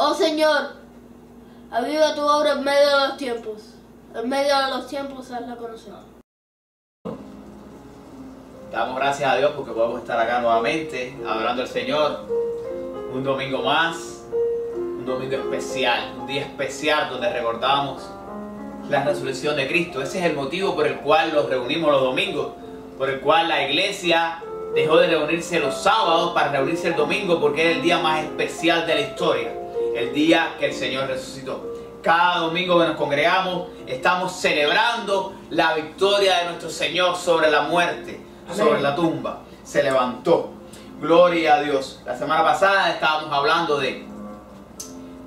Oh Señor, aviva tu obra en medio de los tiempos. En medio de los tiempos hazla conocer. Damos gracias a Dios porque podemos estar acá nuevamente adorando al Señor. Un domingo más, un domingo especial, un día especial donde recordamos la resurrección de Cristo. Ese es el motivo por el cual nos reunimos los domingos, por el cual la iglesia dejó de reunirse los sábados para reunirse el domingo, porque era el día más especial de la historia, el día que el Señor resucitó. Cada domingo que nos congregamos estamos celebrando la victoria de nuestro Señor sobre la muerte, sobre la tumba. Se levantó. Gloria a Dios. La semana pasada estábamos hablando de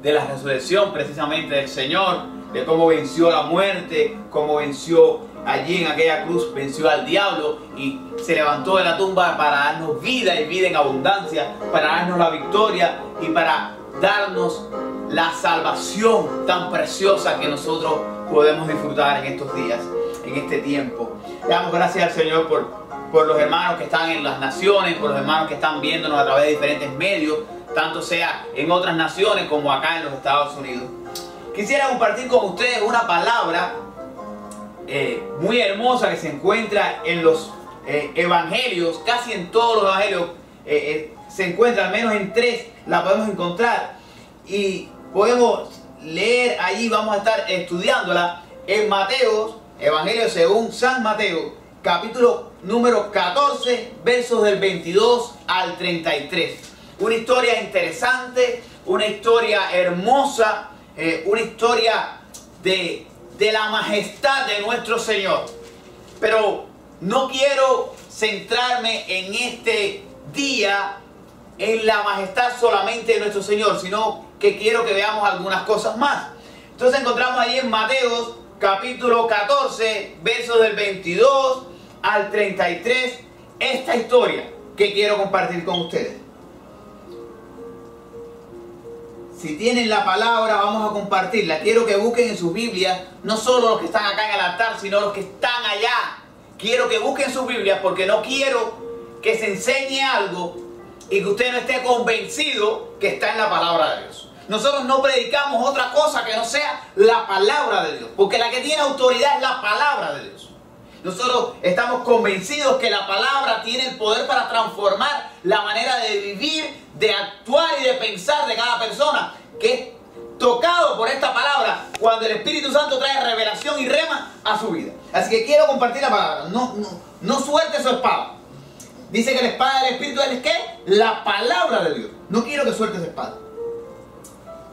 la resurrección precisamente del Señor, de cómo venció la muerte, cómo venció allí en aquella cruz, venció al diablo y se levantó de la tumba para darnos vida y vida en abundancia, para darnos la victoria y para darnos la salvación tan preciosa que nosotros podemos disfrutar en estos días, en este tiempo. Le damos gracias al Señor por los hermanos que están en las naciones, por los hermanos que están viéndonos a través de diferentes medios, tanto sea en otras naciones como acá en los Estados Unidos. Quisiera compartir con ustedes una palabra muy hermosa que se encuentra en los evangelios, casi en todos los evangelios se encuentra, al menos en 3 la podemos encontrar y podemos leer allí, vamos a estar estudiándola en Mateo, Evangelio según San Mateo, capítulo número 14, versos del 22 al 33. Una historia interesante, una historia hermosa, una historia de la majestad de nuestro Señor. Pero no quiero centrarme en este día en la majestad solamente de nuestro Señor, sino que quiero que veamos algunas cosas más. Entonces encontramos ahí en Mateo capítulo 14, versos del 22 al 33, esta historia que quiero compartir con ustedes. Si tienen la palabra, vamos a compartirla. Quiero que busquen en sus Biblias, no solo los que están acá en el altar, sino los que están allá. Quiero que busquen sus Biblias porque no quiero que se enseñe algo y que usted no esté convencido que está en la palabra de Dios. Nosotros no predicamos otra cosa que no sea la palabra de Dios, porque la que tiene autoridad es la palabra de Dios. Nosotros estamos convencidos que la palabra tiene el poder para transformar la manera de vivir, de actuar y de pensar de cada persona que es tocado por esta palabra cuando el Espíritu Santo trae revelación y rema a su vida. Así que quiero compartir la palabra. No suelte su espada. Dice que la espada del Espíritu es ¿qué? La palabra de Dios. No quiero que suelte esa espada.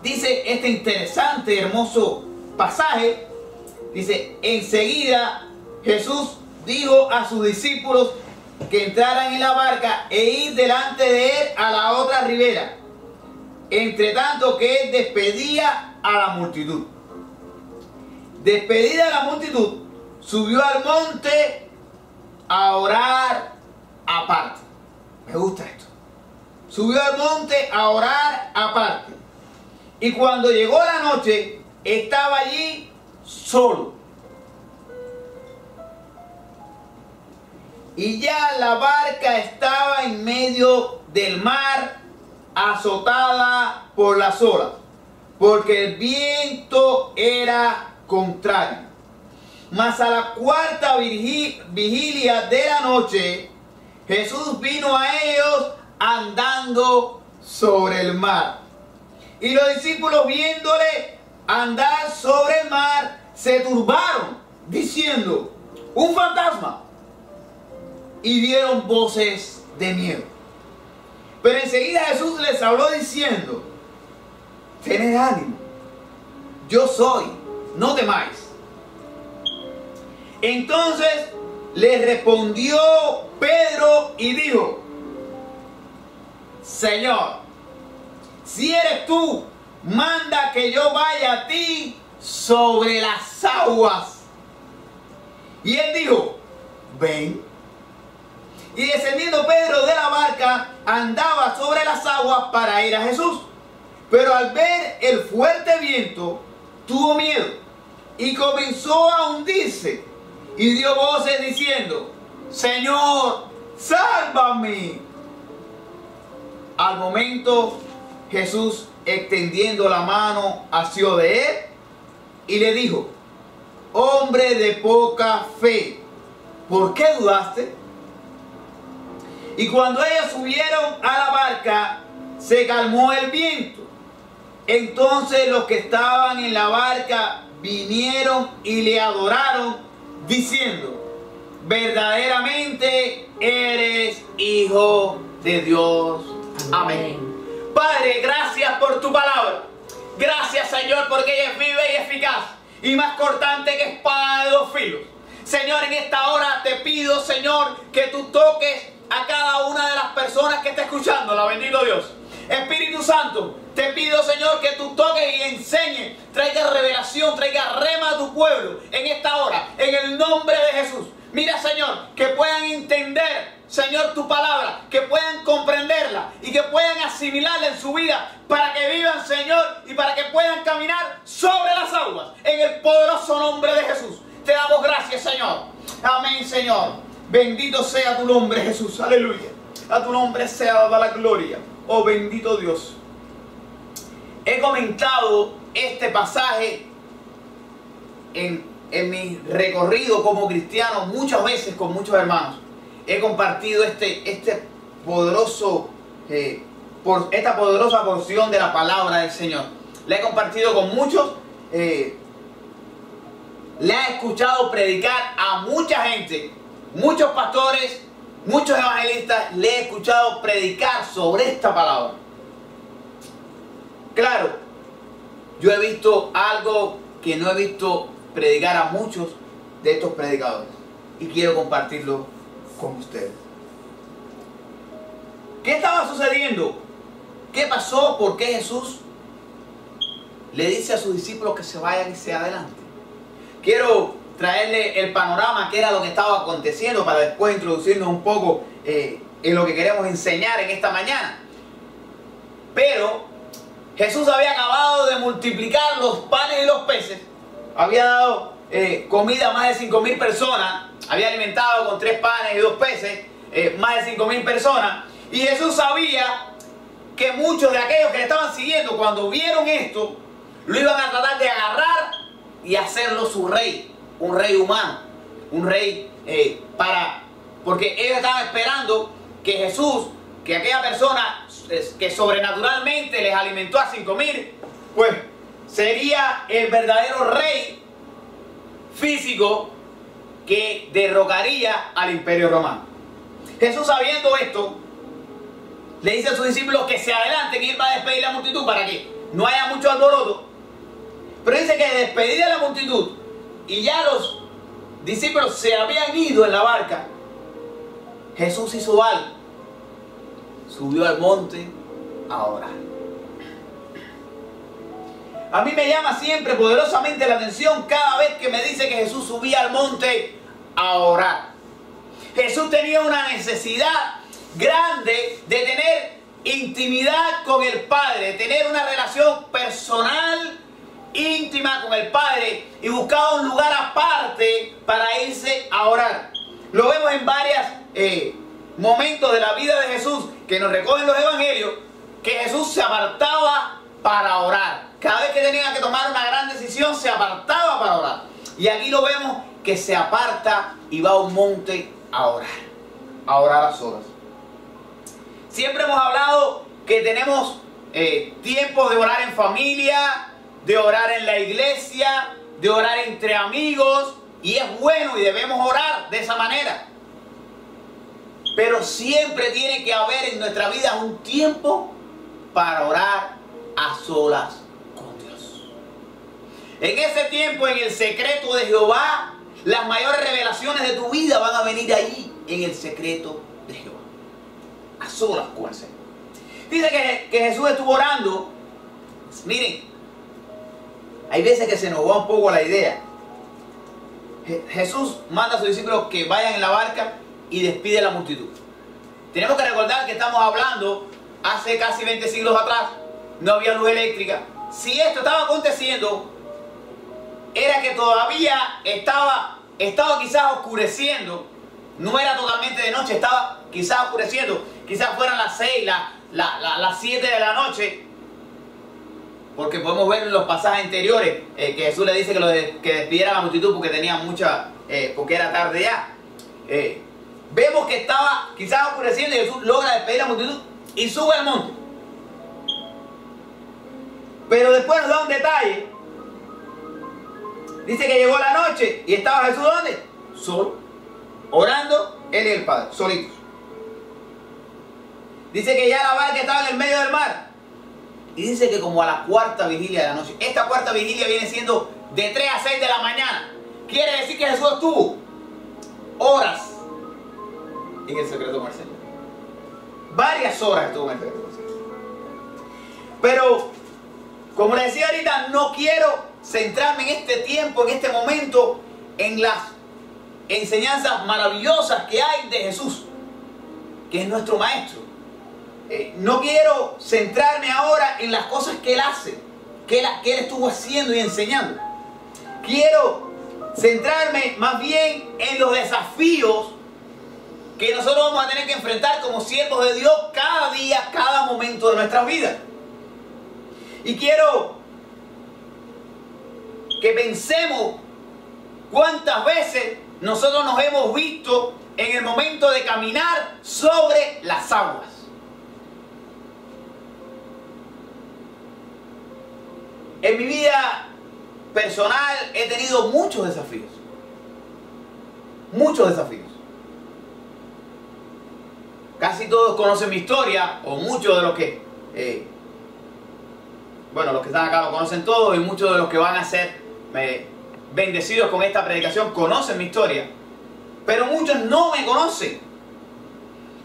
Dice este interesante, hermoso pasaje. Dice, enseguida Jesús dijo a sus discípulos que entraran en la barca e ir delante de él a la otra ribera, entre tanto que él despedía a la multitud. Despedida la multitud, subió al monte a orar aparte. Me gusta esto. Subió al monte a orar aparte. Y cuando llegó la noche, estaba allí solo. Y ya la barca estaba en medio del mar, azotada por las olas, porque el viento era contrario. Mas a la cuarta vigilia de la noche, Jesús vino a ellos andando sobre el mar. Y los discípulos, viéndole andar sobre el mar, se turbaron, diciendo, un fantasma. Y dieron voces de miedo. Pero enseguida Jesús les habló diciendo, tened ánimo, yo soy, no temáis. Entonces le respondió Pedro y dijo, Señor, si eres tú, manda que yo vaya a ti sobre las aguas. Y él dijo, ven. Y descendiendo Pedro de la barca, andaba sobre las aguas para ir a Jesús. Pero al ver el fuerte viento, tuvo miedo y comenzó a hundirse. Y dio voces diciendo, Señor, sálvame. Al momento Jesús, extendiendo la mano, asió de él y le dijo: hombre de poca fe, ¿por qué dudaste? Y cuando ellos subieron a la barca, se calmó el viento. Entonces los que estaban en la barca vinieron y le adoraron, diciendo: verdaderamente eres Hijo de Dios. Amén. Padre, gracias por tu palabra. Gracias, Señor, porque ella es viva y eficaz y más cortante que espada de dos filos. Señor, en esta hora te pido, Señor, que tú toques a cada una de las personas que está escuchando. La bendito Dios. Espíritu Santo, te pido, Señor, que tú toques y enseñes, traiga revelación, traiga rema a tu pueblo en esta hora, en el nombre de Jesús. Mira, Señor, que puedan entender, Señor, tu palabra, que puedan comprenderla y que puedan asimilarla en su vida para que vivan, Señor, y para que puedan caminar sobre las aguas en el poderoso nombre de Jesús. Te damos gracias, Señor. Amén, Señor. Bendito sea tu nombre, Jesús. Aleluya. A tu nombre sea dada la gloria. Oh, bendito Dios. He comentado este pasaje en mi recorrido como cristiano muchas veces con muchos hermanos. He compartido esta poderosa porción de la palabra del Señor. La he compartido con muchos. Le he escuchado predicar a mucha gente, muchos pastores, muchos evangelistas. Le he escuchado predicar sobre esta palabra. Claro, yo he visto algo que no he visto predicar a muchos de estos predicadores y quiero compartirlo con ustedes. ¿Qué estaba sucediendo? ¿Qué pasó? ¿Por qué Jesús le dice a sus discípulos que se vayan y se adelante? Quiero traerle el panorama, que era lo que estaba aconteciendo, para después introducirnos un poco en lo que queremos enseñar en esta mañana. Pero Jesús había acabado de multiplicar los panes y los peces. Había dado comida a más de 5.000 personas. Había alimentado con 3 panes y 2 peces más de 5.000 personas. Y Jesús sabía que muchos de aquellos que le estaban siguiendo, cuando vieron esto, lo iban a tratar de agarrar y hacerlo su rey. Un rey humano. Un rey porque ellos estaban esperando que Jesús, que aquella persona que sobrenaturalmente les alimentó a 5.000, pues sería el verdadero rey físico que derrocaría al imperio romano. Jesús, sabiendo esto, le dice a sus discípulos que se adelante, que él va a despedir la multitud para que no haya mucho alboroto. Pero dice que despedida la multitud y ya los discípulos se habían ido en la barca, Jesús hizo algo. Subió al monte a orar. A mí me llama siempre poderosamente la atención cada vez que me dice que Jesús subía al monte a orar. Jesús tenía una necesidad grande de tener intimidad con el Padre, de tener una relación personal, íntima con el Padre, y buscaba un lugar aparte para irse a orar. Lo vemos en varios momentos de la vida de Jesús que nos recogen los evangelios, que Jesús se apartaba para orar. Cada vez que tenía que tomar una gran decisión, se apartaba para orar. Y aquí lo vemos que se aparta y va a un monte a orar a solas. Siempre hemos hablado que tenemos tiempos de orar en familia, de orar en la iglesia, de orar entre amigos, y es bueno y debemos orar de esa manera. Pero siempre tiene que haber en nuestra vida un tiempo para orar a solas con Dios. En ese tiempo, en el secreto de Jehová, las mayores revelaciones de tu vida van a venir ahí, en el secreto de Jehová. A solas con el Señor. Dice que Jesús estuvo orando. Miren, hay veces que se nos va un poco la idea. Jesús manda a sus discípulos que vayan en la barca y despide a la multitud. Tenemos que recordar que estamos hablando hace casi 20 siglos atrás. No había luz eléctrica. Si esto estaba aconteciendo, era que todavía estaba quizás oscureciendo. No era totalmente de noche, estaba quizás oscureciendo. Quizás fueran las 6, las 7 de la noche. porque podemos ver en los pasajes anteriores que Jesús le dice que despidiera a la multitud porque tenía porque era tarde ya. Vemos que estaba quizás oscureciendo y Jesús logra despedir a la multitud y sube al monte. Pero después nos da un detalle. Dice que llegó la noche y estaba Jesús ¿dónde? Solo, orando él y el Padre, solitos. Dice que ya la barca estaba en el medio del mar. Y dice que como a la cuarta vigilia de la noche. Esta cuarta vigilia viene siendo de 3 a 6 de la mañana. Quiere decir que Jesús estuvo horas en el secreto con el Señor. Varias horas estuvo en el secreto con el Señor. Pero, como les decía ahorita, no quiero centrarme en este tiempo, en este momento, en las enseñanzas maravillosas que hay de Jesús, que es nuestro Maestro. No quiero centrarme ahora en las cosas que Él hace, que Él estuvo haciendo y enseñando. Quiero centrarme más bien en los desafíos que nosotros vamos a tener que enfrentar como siervos de Dios cada día, cada momento de nuestras vidas. Y quiero que pensemos cuántas veces nosotros nos hemos visto en el momento de caminar sobre las aguas. En mi vida personal he tenido muchos desafíos. Muchos desafíos. Casi todos conocen mi historia, o muchos de los que... los que están acá lo conocen todos, y muchos de los que van a ser bendecidos con esta predicación conocen mi historia. Pero muchos no me conocen.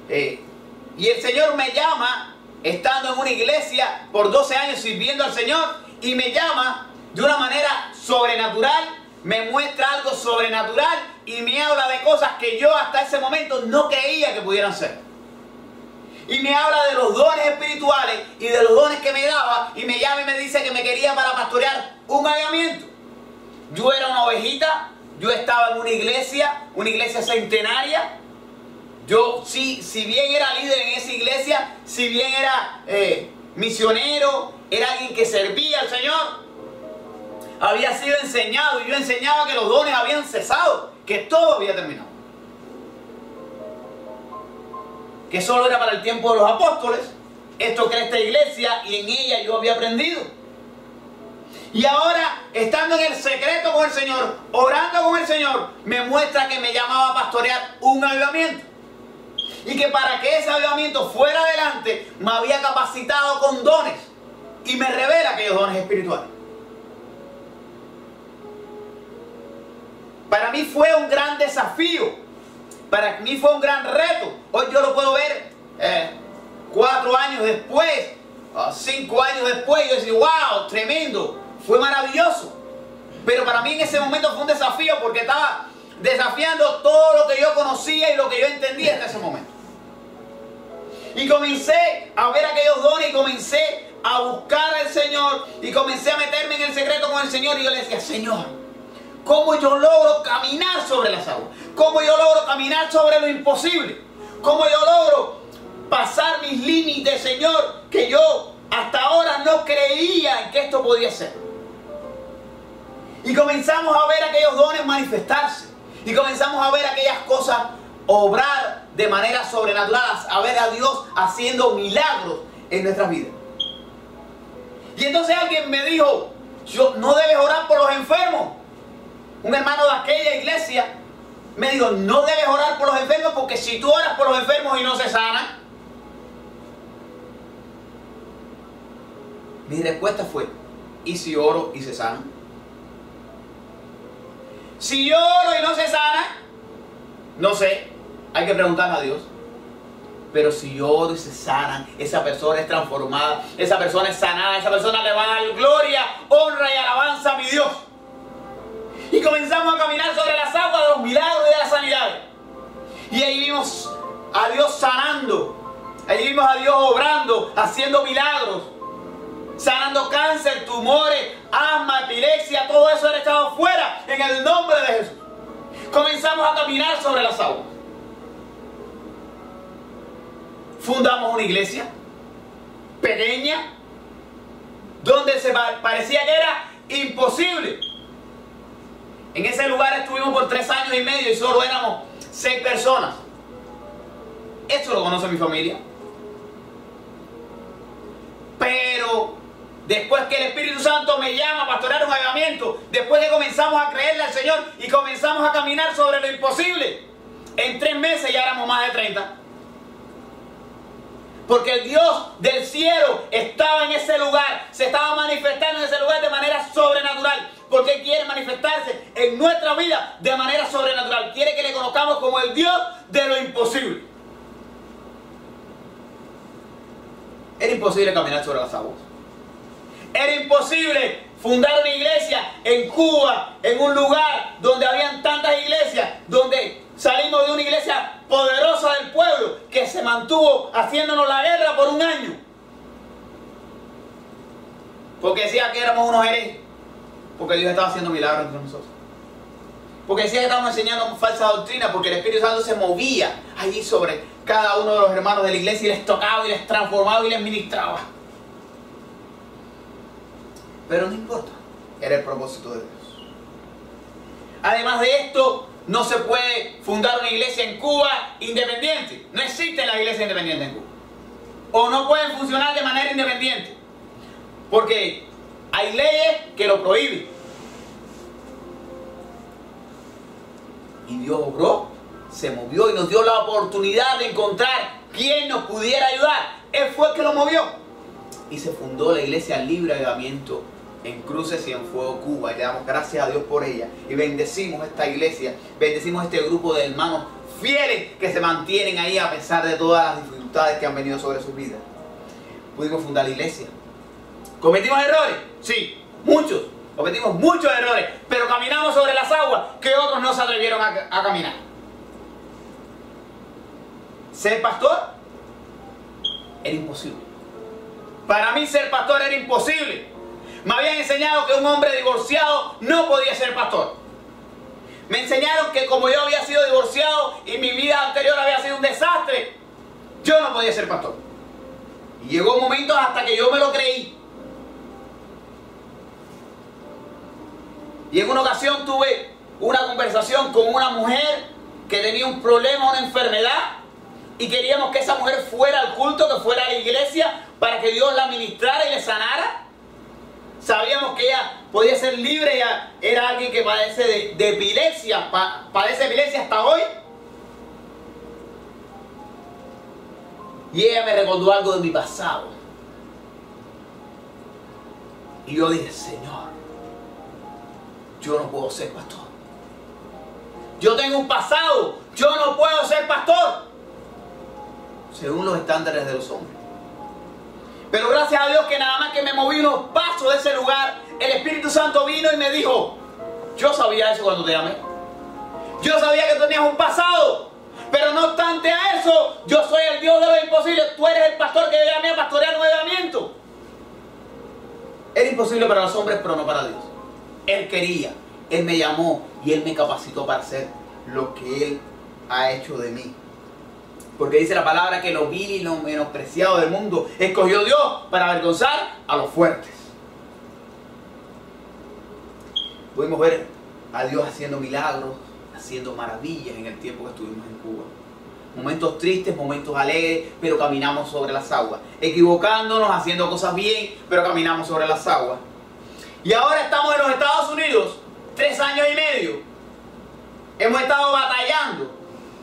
Y el Señor me llama, estando en una iglesia por 12 años sirviendo al Señor, y me llama de una manera sobrenatural, me muestra algo sobrenatural y me habla de cosas que yo hasta ese momento no creía que pudieran ser. Y me habla de los dones espirituales y de los dones que me daba, y me llama y me dice que me quería para pastorear un avivamiento. Yo era una ovejita, yo estaba en una iglesia centenaria. Yo, si bien era líder en esa iglesia, si bien era misionero, era alguien que servía al Señor, había sido enseñado, y yo enseñaba que los dones habían cesado, que todo había terminado, que solo era para el tiempo de los apóstoles. Esto crea esta iglesia y en ella yo había aprendido. Y ahora, estando en el secreto con el Señor, orando con el Señor, me muestra que me llamaba a pastorear un avivamiento. Y que para que ese avivamiento fuera adelante, me había capacitado con dones. Y me revela aquellos dones espirituales. Para mí fue un gran desafío. Para mí fue un gran reto. Hoy yo lo puedo ver 4 años después, 5 años después, yo decía, wow, tremendo, fue maravilloso. Pero para mí en ese momento fue un desafío, porque estaba desafiando todo lo que yo conocía y lo que yo entendía hasta ese momento. Y comencé a ver aquellos dones y comencé a buscar al Señor y comencé a meterme en el secreto con el Señor, y yo le decía, Señor, ¿cómo yo logro caminar sobre las aguas? ¿Cómo yo logro caminar sobre lo imposible? ¿Cómo yo logro pasar mis límites, Señor, que yo hasta ahora no creía en que esto podía ser? Y comenzamos a ver aquellos dones manifestarse. Y comenzamos a ver aquellas cosas obrar de manera sobrenatural, a ver a Dios haciendo milagros en nuestras vidas. Y entonces alguien me dijo, no debes orar por los enfermos. Un hermano de aquella iglesia me dijo, no debes orar por los enfermos, porque si tú oras por los enfermos y no se sanan. Mi respuesta fue, ¿y si oro y se sanan? Si yo oro y no se sana, no sé, hay que preguntarle a Dios. Pero si yo oro y se sanan, esa persona es transformada, esa persona es sanada, esa persona le va a dar gloria, honra y alabanza a mi Dios. Y comenzamos a caminar sobre las aguas de los milagros y de las sanidades. Y ahí vimos a Dios sanando, ahí vimos a Dios obrando, haciendo milagros, sanando cáncer, tumores, asma, epilepsia, todo eso era echado fuera en el nombre de Jesús. Comenzamos a caminar sobre las aguas. Fundamos una iglesia pequeña, donde se parecía que era imposible. En ese lugar estuvimos por 3 años y medio y solo éramos 6 personas. Eso lo conoce mi familia. Pero después que el Espíritu Santo me llama a pastorear un avivamiento, después que comenzamos a creerle al Señor y comenzamos a caminar sobre lo imposible, en 3 meses ya éramos más de 30. Porque el Dios del cielo estaba en ese lugar, se estaba manifestando en ese lugar de manera sobrenatural. Porque Él quiere manifestarse en nuestra vida de manera sobrenatural. Quiere que le conozcamos como el Dios de lo imposible. Era imposible caminar sobre las aguas. Era imposible fundar una iglesia en Cuba, en un lugar donde habían tantas iglesias, donde salimos de una iglesia poderosa del pueblo que se mantuvo haciéndonos la guerra por 1 año. Porque decía que éramos unos herejes. Porque Dios estaba haciendo milagros entre nosotros. Porque decía que estábamos enseñando falsa doctrina, porque el Espíritu Santo se movía allí sobre cada uno de los hermanos de la iglesia y les tocaba y les transformaba y les ministraba. Pero no importa, era el propósito de Dios. Además de esto, no se puede fundar una iglesia en Cuba independiente. No existen las iglesias independientes en Cuba. O no pueden funcionar de manera independiente. Porque hay leyes que lo prohíben. Y Dios obró, se movió y nos dio la oportunidad de encontrar quien nos pudiera ayudar. Él fue el que lo movió. Y se fundó la Iglesia Libre Avivamiento en Cruces y en Fuego, Cuba. Y le damos gracias a Dios por ella. Y bendecimos esta iglesia, bendecimos este grupo de hermanos fieles que se mantienen ahí a pesar de todas las dificultades que han venido sobre sus vidas. Pudimos fundar la iglesia. ¿Cometimos errores? Sí, muchos. Cometimos muchos errores, pero caminamos sobre las aguas que otros no se atrevieron a caminar. ¿Ser pastor? Era imposible. Para mí ser pastor era imposible. Me habían enseñado que un hombre divorciado no podía ser pastor. Me enseñaron que como yo había sido divorciado y mi vida anterior había sido un desastre, yo no podía ser pastor. Y llegó un momento hasta que yo me lo creí. Y en una ocasión tuve una conversación con una mujer que tenía un problema, una enfermedad, y queríamos que esa mujer fuera al culto, que fuera a la iglesia, para que Dios la ministrara y le sanara. Sabíamos que ella podía ser libre, ella era alguien que padece de epilepsia, padece epilepsia hasta hoy. Y ella me recordó algo de mi pasado. Y yo dije, Señor, yo no puedo ser pastor. Yo tengo un pasado, yo no puedo ser pastor, según los estándares de los hombres. Pero gracias a Dios que nada más que me moví unos pasos de ese lugar, el Espíritu Santo vino y me dijo, yo sabía eso cuando te llamé. Yo sabía que tenías un pasado, pero no obstante a eso, yo soy el Dios de lo imposible. Tú eres el pastor que yo llamé a pastorear un avivamiento. Era imposible para los hombres, pero no para Dios. Él quería, Él me llamó y Él me capacitó para hacer lo que Él ha hecho de mí. Porque dice la palabra que lo vil y lo menospreciado del mundo escogió Dios para avergonzar a los fuertes. Pudimos ver a Dios haciendo milagros, haciendo maravillas en el tiempo que estuvimos en Cuba. Momentos tristes, momentos alegres, pero caminamos sobre las aguas. Equivocándonos, haciendo cosas bien, pero caminamos sobre las aguas. Y ahora estamos en los Estados Unidos, 3 años y medio. Hemos estado batallando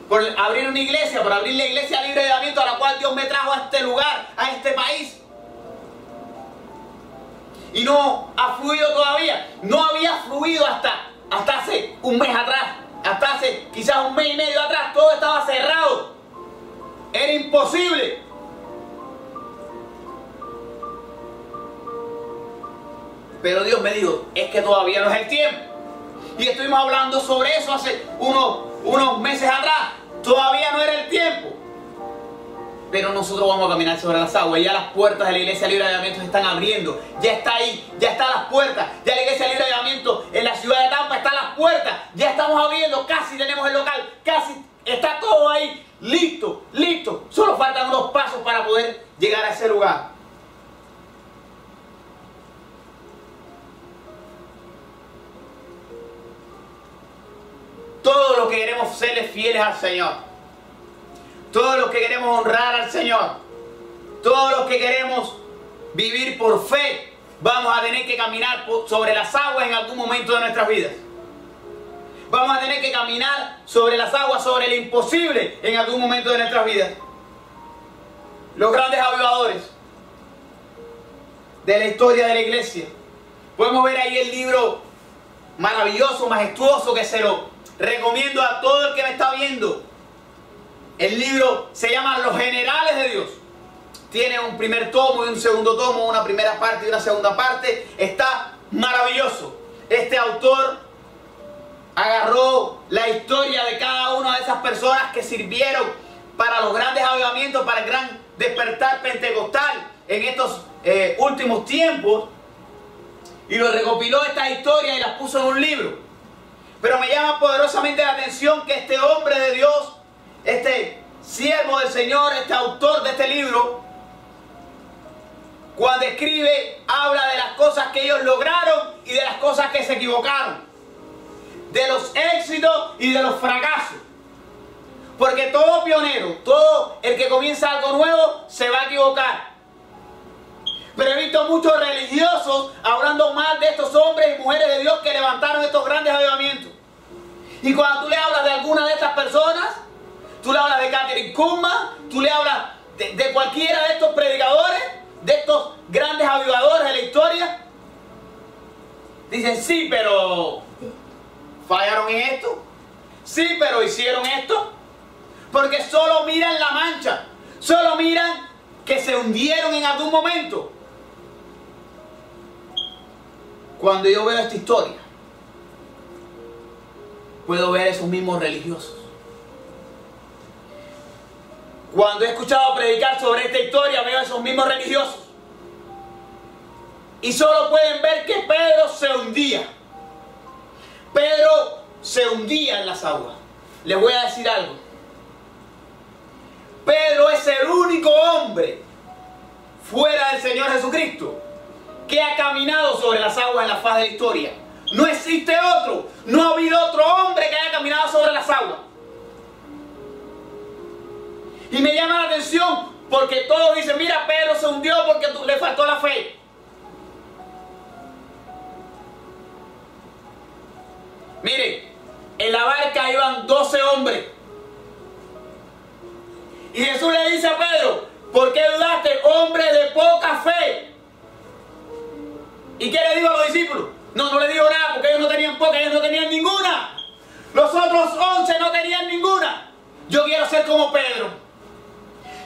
por abrir una iglesia, por abrir la Iglesia Libre de Avivamiento, a la cual Dios me trajo a este lugar, a este país. Y no ha fluido todavía. No había fluido hasta hace un mes atrás. Hasta hace quizás un mes y medio atrás. Todo estaba cerrado. Era imposible. Pero Dios me dijo, es que todavía no es el tiempo. Y estuvimos hablando sobre eso hace unos meses atrás. Todavía no era el tiempo. Pero nosotros vamos a caminar sobre las aguas. Ya las puertas de la Iglesia Libre de Avivamiento se están abriendo. Ya está ahí, ya están las puertas. Ya la Iglesia Libre de Avivamiento en la ciudad de Tampa están las puertas. Ya estamos abriendo, casi tenemos el local. Casi está todo ahí, listo, listo. Solo faltan unos pasos para poder llegar a ese lugar. todos los que queremos serle fieles al Señor, todos los que queremos honrar al Señor, todos los que queremos vivir por fe, vamos a tener que caminar sobre las aguas en algún momento de nuestras vidas. Vamos a tener que caminar sobre las aguas, sobre lo imposible en algún momento de nuestras vidas. Los grandes avivadores de la historia de la iglesia. Podemos ver ahí el libro maravilloso, majestuoso, que se lo recomiendo a todo el que me está viendo. El libro se llama Los Generales de Dios. Tiene un primer tomo y un segundo tomo, una primera parte y una segunda parte. Está maravilloso. Este autor agarró la historia de cada una de esas personas que sirvieron para los grandes avivamientos, para el gran despertar pentecostal en estos últimos tiempos, y lo recopiló esta historia y las puso en un libro. Pero me llama poderosamente la atención que este hombre de Dios, este siervo del Señor, este autor de este libro, cuando escribe, habla de las cosas que ellos lograron y de las cosas que se equivocaron, de los éxitos y de los fracasos. Porque todo pionero, todo el que comienza algo nuevo, se va a equivocar. Pero he visto muchos religiosos hablando mal de estos hombres y mujeres de Dios que levantaron estos grandes avivamientos. Y cuando tú le hablas de alguna de estas personas, tú le hablas de Kathryn Kuhlman, tú le hablas de cualquiera de estos predicadores, de estos grandes avivadores de la historia, dicen, sí, pero fallaron en esto, sí, pero hicieron esto, porque solo miran la mancha, solo miran que se hundieron en algún momento. Cuando yo veo esta historia, puedo ver esos mismos religiosos. Cuando he escuchado predicar sobre esta historia, veo esos mismos religiosos. Y solo pueden ver que Pedro se hundía. Pedro se hundía en las aguas. Les voy a decir algo. Pedro es el único hombre fuera del Señor Jesucristo que ha caminado sobre las aguas en la faz de la historia. No existe otro. No ha habido otro hombre que haya caminado sobre las aguas. Y me llama la atención porque todos dicen, mira, Pedro se hundió porque le faltó la fe. Miren, en la barca iban 12 hombres. Y Jesús le dice a Pedro, ¿por qué dudaste, hombre de poca fe? ¿Y qué le dijo a los discípulos? No le dijo nada porque ellos no tenían poca, ellos no tenían ninguna. Los otros 11 no tenían ninguna. Yo quiero ser como Pedro.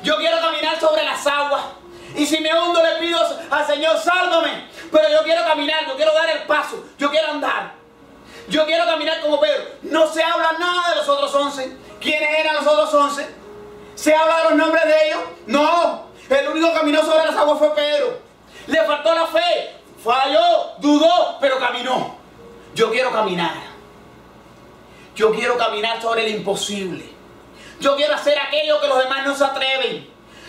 Yo quiero caminar sobre las aguas. Y si me hundo le pido al Señor, sálvame. Pero yo quiero caminar, yo quiero dar el paso, yo quiero andar. Yo quiero caminar como Pedro. No se habla nada de los otros 11. ¿Quiénes eran los otros 11? ¿Se habla de los nombres de ellos? No. El único que caminó sobre las aguas fue Pedro. Le faltó la fe. Falló, dudó, pero caminó. Yo quiero caminar. Yo quiero caminar sobre el imposible. Yo quiero hacer aquello que los demás no se atreven.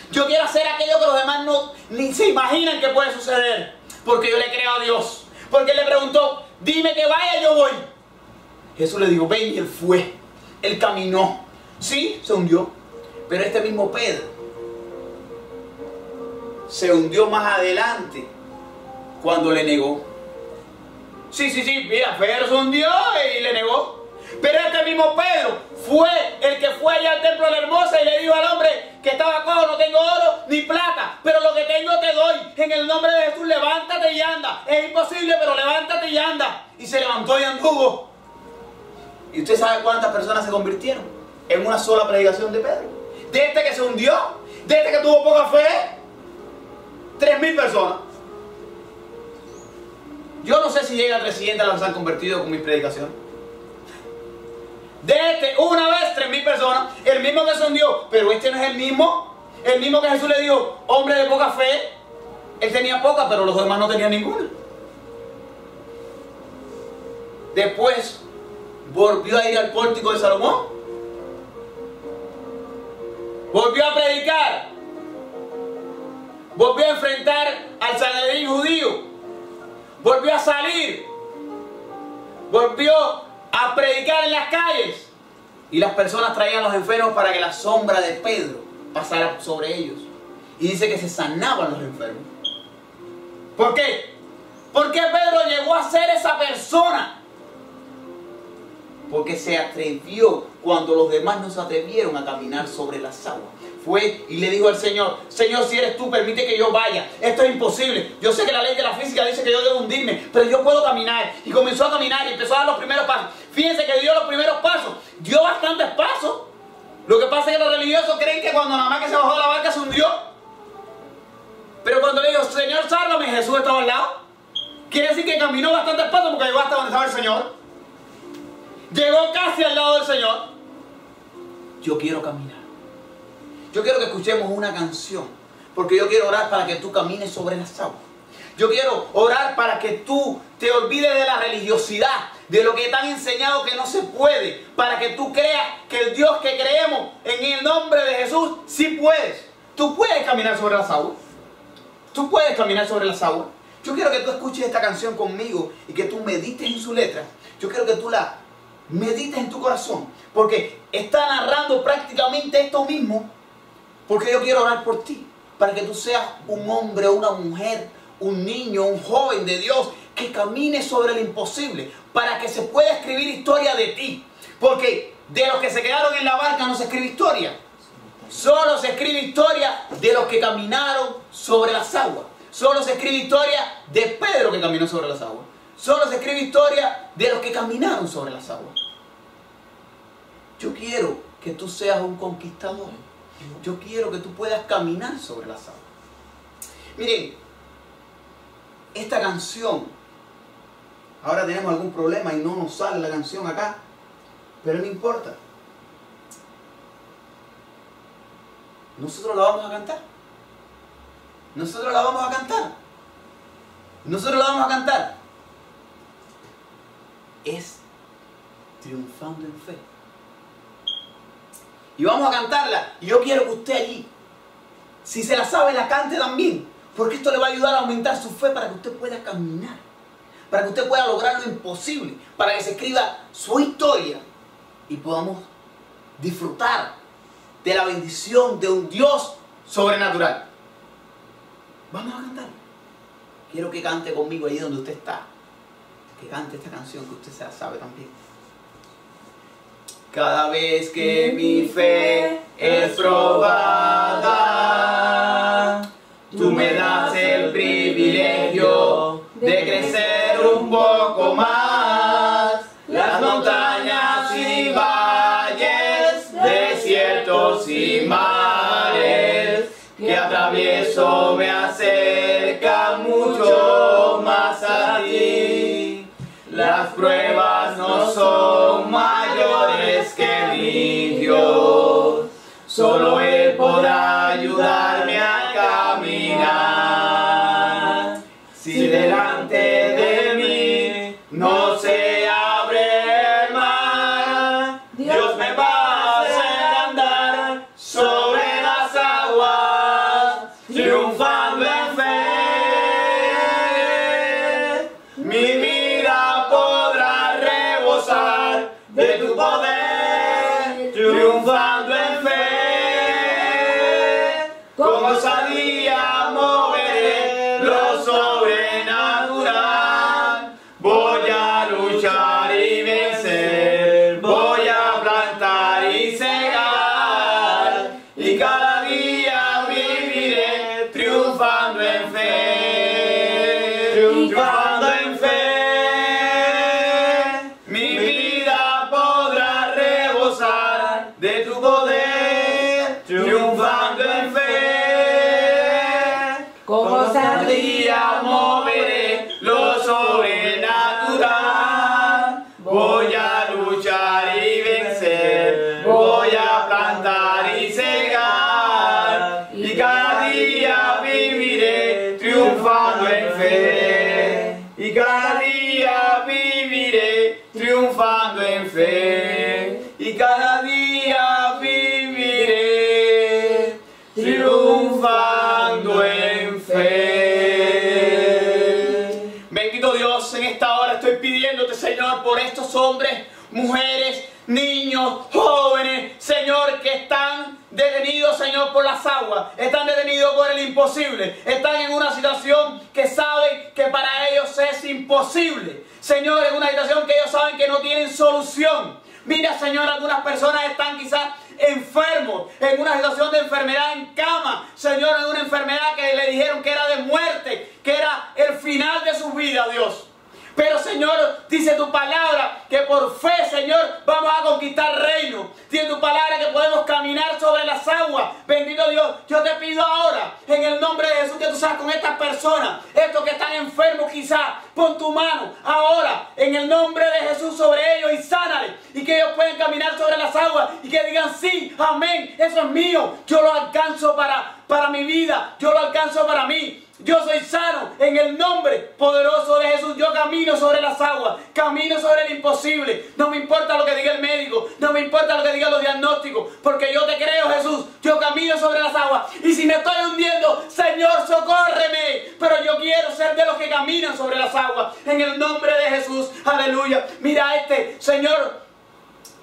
Yo quiero hacer aquello que los demás ni se imaginan que puede suceder. Porque yo le creo a Dios. Porque Él le preguntó, dime que vaya, yo voy. Jesús le dijo, ven, y Él fue. Él caminó. Sí, se hundió. Pero este mismo Pedro se hundió más adelante cuando le negó. Sí, mira, Pedro se hundió y le negó. Pero este mismo Pedro fue el que fue allá al templo de la Hermosa y le dijo al hombre que estaba cojo, no tengo oro ni plata, pero lo que tengo te doy. En el nombre de Jesús, levántate y anda. Es imposible, pero levántate y anda. Y se levantó y anduvo. ¿Y usted sabe cuántas personas se convirtieron en una sola predicación de Pedro? De este que se hundió, de este que tuvo poca fe, 3.000 personas. Yo no sé si llega a 300 las que se han convertido con mis predicaciones. De este, una vez, 3.000 personas. El mismo que se hundió, pero este no es el mismo. El mismo que Jesús le dijo, hombre de poca fe. Él tenía poca, pero los demás no tenían ninguna. Después, volvió a ir al pórtico de Salomón. Volvió a predicar. Volvió a enfrentar al Sanedrín judío. Volvió a salir. Volvió a a predicar en las calles. Y las personas traían a los enfermos para que la sombra de Pedro pasara sobre ellos. Y dice que se sanaban los enfermos. ¿Por qué? ¿Por qué Pedro llegó a ser esa persona? Porque se atrevió cuando los demás no se atrevieron a caminar sobre las aguas. Fue y le dijo al Señor: Señor, si eres tú, permite que yo vaya. Esto es imposible. Yo sé que la ley de la física dice que yo debo hundirme, pero yo puedo caminar. Y comenzó a caminar y empezó a dar los primeros pasos. Fíjense que dio los primeros pasos. Dio bastantes pasos. Lo que pasa es que los religiosos creen que cuando nada más que se bajó de la barca se hundió. Pero cuando le dijo: Señor, sálvame, Jesús estaba al lado. Quiere decir que caminó bastantes pasos porque llegó hasta donde estaba el Señor. Llegó casi al lado del Señor. Yo quiero caminar. Yo quiero que escuchemos una canción, porque yo quiero orar para que tú camines sobre las aguas. Yo quiero orar para que tú te olvides de la religiosidad, de lo que te han enseñado que no se puede, para que tú creas que el Dios que creemos en el nombre de Jesús, sí puedes. Tú puedes caminar sobre las aguas. Tú puedes caminar sobre las aguas. Yo quiero que tú escuches esta canción conmigo y que tú medites en su letra. Yo quiero que tú la medites en tu corazón, porque está narrando prácticamente esto mismo. Porque yo quiero orar por ti, para que tú seas un hombre, una mujer, un niño, un joven de Dios, que camine sobre lo imposible, para que se pueda escribir historia de ti. Porque de los que se quedaron en la barca no se escribe historia. Solo se escribe historia de los que caminaron sobre las aguas. Solo se escribe historia de Pedro que caminó sobre las aguas. Solo se escribe historia de los que caminaron sobre las aguas. Yo quiero que tú seas un conquistador. Yo quiero que tú puedas caminar sobre las aguas. Miren, esta canción, ahora tenemos algún problema y no nos sale la canción acá, pero no importa. Nosotros la vamos a cantar. Nosotros la vamos a cantar. Nosotros la vamos a cantar. Es triunfando en fe. Y vamos a cantarla. Y yo quiero que usted allí, si se la sabe, la cante también. Porque esto le va a ayudar a aumentar su fe para que usted pueda caminar. Para que usted pueda lograr lo imposible. Para que se escriba su historia. Y podamos disfrutar de la bendición de un Dios sobrenatural. Vamos a cantar. Quiero que cante conmigo allí donde usted está. Que cante esta canción que usted se la sabe también. Cada vez que mi fe es probada, tú me das el privilegio de crecer un poco más. Las montañas y valles, desiertos y mares que atravieso me acercan mucho más a ti. Las pruebas no son mayores que mi Dios, solo Él podrá ayudarme a caminar. Si delante de mí no se abre el mar, Dios me va a hacer andar sobre las aguas, triunfando en fe. Mi vida podrá rebosar de tu poder, triunfando en fe. Con osadía moveré lo sobrenatural. Voy a luchar y vencer, voy a plantar y cegar, y cada día viviré triunfando en fe, triunfando en fe. Mi vida podrá rebosar de tu poder, triunfando en fe. Con osadía moveré lo sobrenatural. Voy a luchar y vencer, voy a plantar y cegar, y cada día viviré triunfando en fe. Y cada día viviré triunfando en fe. Y cada día viviré triunfando en fe. Bendito Dios, en esta hora estoy pidiéndote, Señor, por estos hombres, mujeres, niños, jóvenes, Señor, que están detenidos, Señor, por las aguas, están detenidos por el imposible, están en una situación que saben que para ellos es imposible, Señor, en una situación que ellos saben que no tienen solución. Mira, Señor, algunas personas están quizás enfermos, en una situación de enfermedad en cama, Señor, en una enfermedad que le dijeron que era de muerte, que era el final de su vida, Dios. Pero, Señor, dice tu palabra que por fe, Señor, vamos a conquistar reino. Dice tu palabra que podemos caminar sobre las aguas. Bendito Dios, yo te pido ahora, en el nombre de Jesús, que tú seas con estas personas, estos que están enfermos quizás, pon tu mano ahora, en el nombre de Jesús, sobre ellos y sánales. Y que ellos puedan caminar sobre las aguas y que digan, sí, amén, eso es mío. Yo lo alcanzo para mi vida, yo lo alcanzo para mí. Yo soy sano en el nombre poderoso de Jesús. Yo camino sobre las aguas, camino sobre el imposible. No me importa lo que diga el médico, no me importa lo que digan los diagnósticos, porque yo te creo, Jesús. Yo camino sobre las aguas. Y si me estoy hundiendo, Señor, socórreme. Pero yo quiero ser de los que caminan sobre las aguas. En el nombre de Jesús. Aleluya. Mira Señor,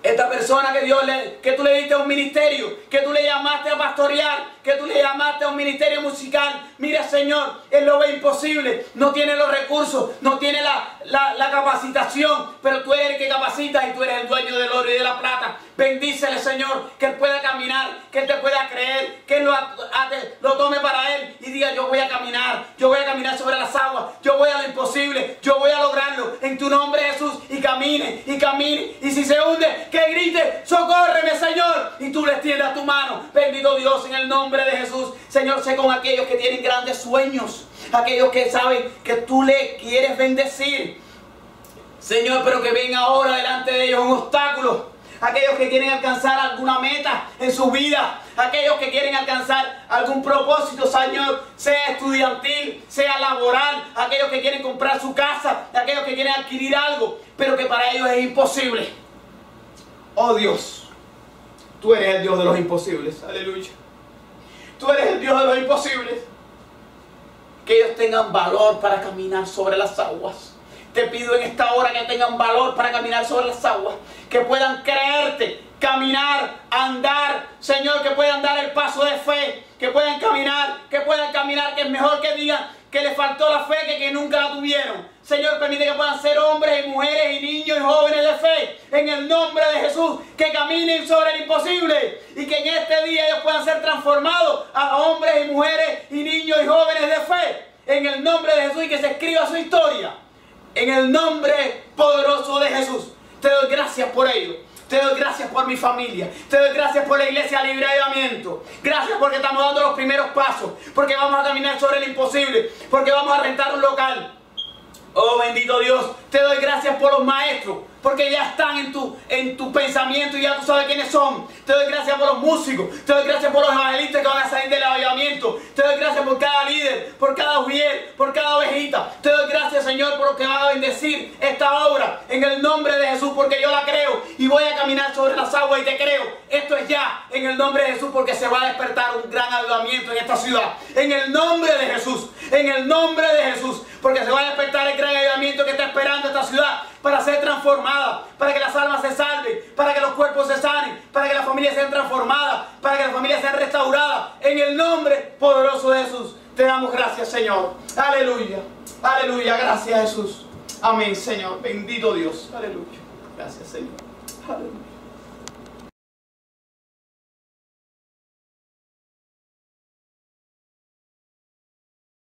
esta persona que tú le diste a un ministerio, que tú le llamaste a pastorear, que tú le llamaste a un ministerio musical. Mira, Señor, él lo ve imposible, no tiene los recursos, no tiene la capacitación, pero tú eres el que capacitas y tú eres el dueño del oro y de la plata. Bendícele, Señor, que él pueda caminar, que él te pueda creer, que él lo tome para él y diga, yo voy a caminar sobre las aguas, yo voy a lo imposible, yo voy a lograrlo en tu nombre, Jesús, y camine, y si se hunde, que grite, socórreme, Señor, y tú le extiendas tu mano. Bendito Dios, en el nombre de Jesús. Señor, sé con aquellos que tienen grandes sueños, aquellos que saben que tú le quieres bendecir, Señor, pero que ven ahora delante de ellos un obstáculo. Aquellos que quieren alcanzar alguna meta en su vida, aquellos que quieren alcanzar algún propósito, Señor, sea estudiantil, sea laboral, aquellos que quieren comprar su casa, aquellos que quieren adquirir algo, pero que para ellos es imposible. Oh Dios, tú eres el Dios de los imposibles, aleluya. Tú eres el Dios de los imposibles. Que ellos tengan valor para caminar sobre las aguas. Te pido en esta hora que tengan valor para caminar sobre las aguas, que puedan creerte, caminar, andar, Señor, que puedan dar el paso de fe, que puedan caminar, que es mejor que digan que les faltó la fe que nunca la tuvieron. Señor, permite que puedan ser hombres y mujeres y niños y jóvenes de fe, en el nombre de Jesús, que caminen sobre el imposible y que en este día ellos puedan ser transformados a hombres y mujeres y niños y jóvenes de fe, en el nombre de Jesús, y que se escriba su historia. En el nombre poderoso de Jesús, te doy gracias por ello. Te doy gracias por mi familia. Te doy gracias por la Iglesia Libre de Avivamiento. Gracias porque estamos dando los primeros pasos. Porque vamos a caminar sobre el imposible. Porque vamos a rentar un local. Oh, bendito Dios. Te doy gracias por los maestros. Porque ya están en tu pensamiento y ya tú sabes quiénes son. Te doy gracias por los músicos. Te doy gracias por los evangelistas que van a salir del avivamiento. Te doy gracias por cada líder, por cada ujier, por cada ovejita. Te doy gracias, Señor, por lo que van a bendecir esta obra en el nombre de Jesús, porque yo la creo y voy a caminar sobre las aguas y te creo. Esto es ya en el nombre de Jesús, porque se va a despertar un gran avivamiento en esta ciudad. En el nombre de Jesús. En el nombre de Jesús. Porque se va a despertar el gran avivamiento que está esperando esta ciudad para ser transformada, para que las almas se salven, para que los cuerpos se sanen, para que las familias sean transformadas, para que las familias sean restauradas. En el nombre poderoso de Jesús, te damos gracias, Señor. Aleluya, aleluya, gracias, Jesús. Amén, Señor. Bendito Dios. Aleluya. Gracias, Señor. Aleluya.